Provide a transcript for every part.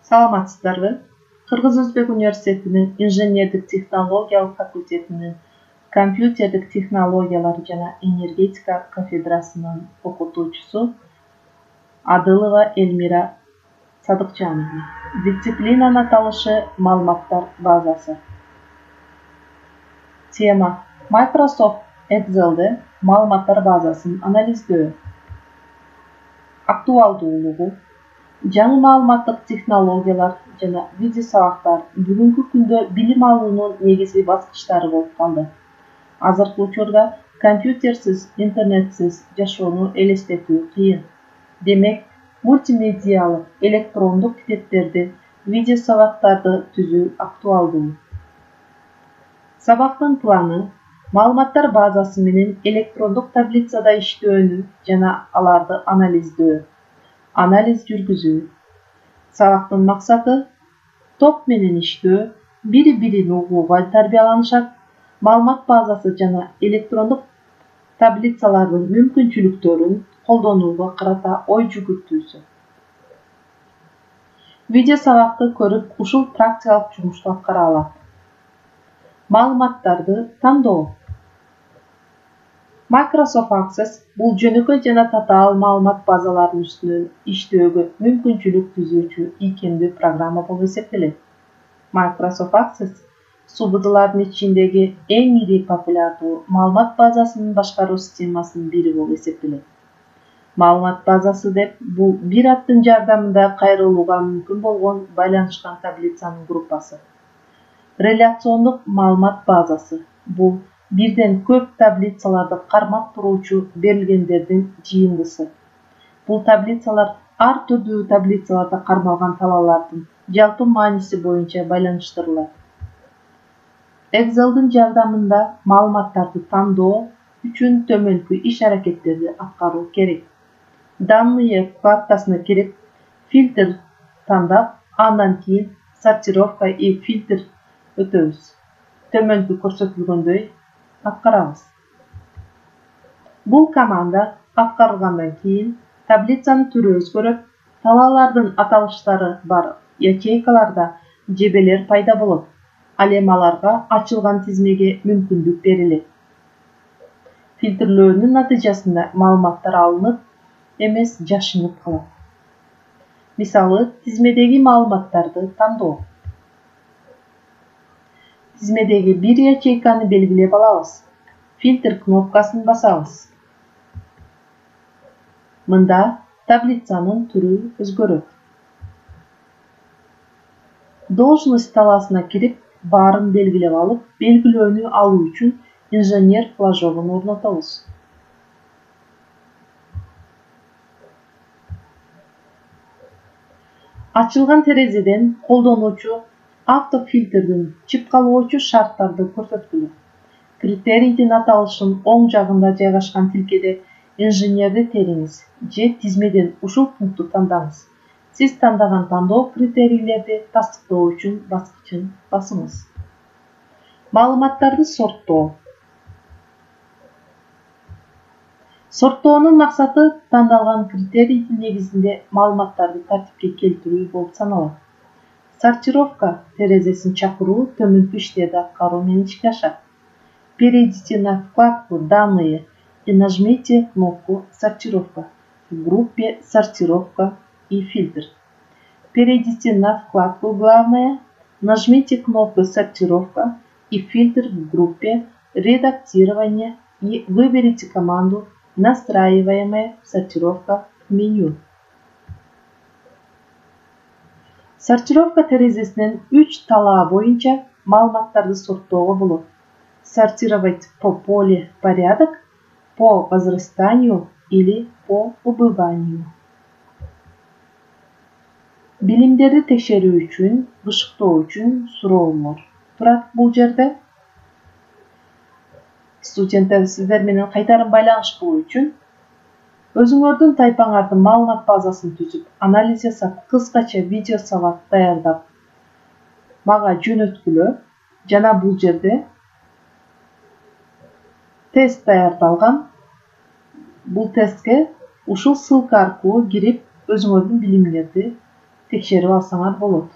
Саламатсыздарбы? Кыргыз-Өзбек университетинин инженердик технологиялык факультетинин компьютердик технологиялар жана энергетика кафедрасынын окутуучусу Адылова Элмира Садыкжановна. Дисциплинанын аталышы маалыматтар базасы. Тема: Microsoft Excel'de маалыматтар базасын анализдөө. Актуалдуулугу: жаңы маалыматтык технологиялар жана видео сабактар бүгүнкү күндө билим алуунун негизги баскычтары болуп калды. Азыркы учурда компьютерсиз, интернетсиз жашоону элестетүү кыйын. Демек, мультимедиалык электрондук китептерди, видео сабактарды түзүү актуалдуу. Сабактын планы маалыматтар базасы менен электрондук таблицада иштөөнү жана аларды анализдөө. Анализ жүргүзүү. Сабактын максаты топ менен иштөө, бири-бирин угууга тарбияланышат, маалымат базасы жана электрондук таблицалардын мүмкүнчүлүктөрүн колдонууга карата ой жүгүртүүсү. Видео сабакты көрүп, ушул практикалык жумушту аткара алат. Маалыматтарды тандоо. Microsoft Access бул жөнөкөй жана татаал маалымат базаларынын үстүнөн иштөөгө мүмкүнчүлүк түзүүчү ийкемдүү программа болуп эсептелет. Microsoft Access СУБДлардын ичиндеги эң ири популярдуу маалымат базасынын башкаруу системасынын бири болуп эсептелет. Маалымат базасы деп бул бир аттын жардамында кайрылууга мүмкүн болгон байланышкан таблицанын группасы. Реляциондук маалымат базасы бул бирден көп таблицаларды кармап туруучу берилгендердин жыйындысы. Бул таблицалар ар түрдүү таблицаларда кармалган талаалардын жалпы мааниси боюнча байланыштырылат. Excel'дин жардамында маалыматтарды тандоо үчүн төмөнкү иш-аракеттерди аткаруу керек. Данные вкладкасына кирип, фильтр тандап, андан кийин сортировка и фильтр өтөбүз. Төмөнкү көрсөтүлгөндөй аткарабыз. Бул команда аткарылгандан кийин таблицанын түрү өзгөрөт, талаалардын аталыштары бар ячейкаларда жебелер пайда болот. Ал эми аларга ачылган тизмеге мүмкүндүк берилет. Фильтрлөөнүн натыйжасында маалыматтар алынып, эмес жашынып калат. Мисалы, тизмедеги маалыматтарды тандоо. Тизмедеги бир ячейканы белгилеп алабыз. Фильтр кнопкасын басабыз. Мында таблицанын түрү өзгөрөт. Должность талаасына кирип, баарын белгилеп алып, белгилөөнү алуу үчүн инженер флажогун орнотобуз. Ачылган терезеден колдонуучу автофильтрдин чыпкалоочу шарттарды көрсөткүлө. Критерийдин аталышын оң жагында жайгашкан тилкеде инженерди териңиз же тизмеден ушул пунктту тандаңыз. Сиз тандаган тандоо критерийлерди тастыктоо үчүн баскычын басыңыз. Маалыматтарды сорттоо. Сорттоонун максаты тандалган критерийдин негизинде маалыматтарды тартипке келтирүү болуп саналат. Сортировка терезесин чакыруу төмөнкү иштерди аткаруу менен ишке ашат. Перейдите на вкладку «Данные» и нажмите кнопку «Сортировка» в группе «Сортировка» и «Фильтр». Перейдите на вкладку «Главное», нажмите кнопку «Сортировка» и «Фильтр» в группе «Редактирование» и выберите команду «Настраиваемая сортировка» в меню. Сортировка терезесинен 3 талаа боюнча маалыматтарды сорттоого болот. Сортировать по поле порядок, по возрастанию или по убыванию. Билимдерди текшерүү үчүн, бышыктоо үчүн суроолор турат бул жерде. Студенттер сиздер менен кайтарым байланыш кылуу үчүн өзүңөрдүн тайпаңардын маалымат базасын түзүп, анализ жасап, кыскача видео сабак даярдап мага жөнөткүлө. Жана бул жерде тест даярдалган. Бул тестке ушул ссылка аркылуу кирип, өзүңөрдүн билимиңерди tekşerip alsaňar bolat.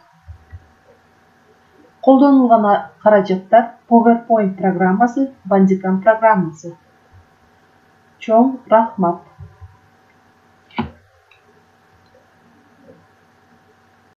Koldanylgan karajatlar PowerPoint programmasy, Bandicam programmasy. Çoň rahmat.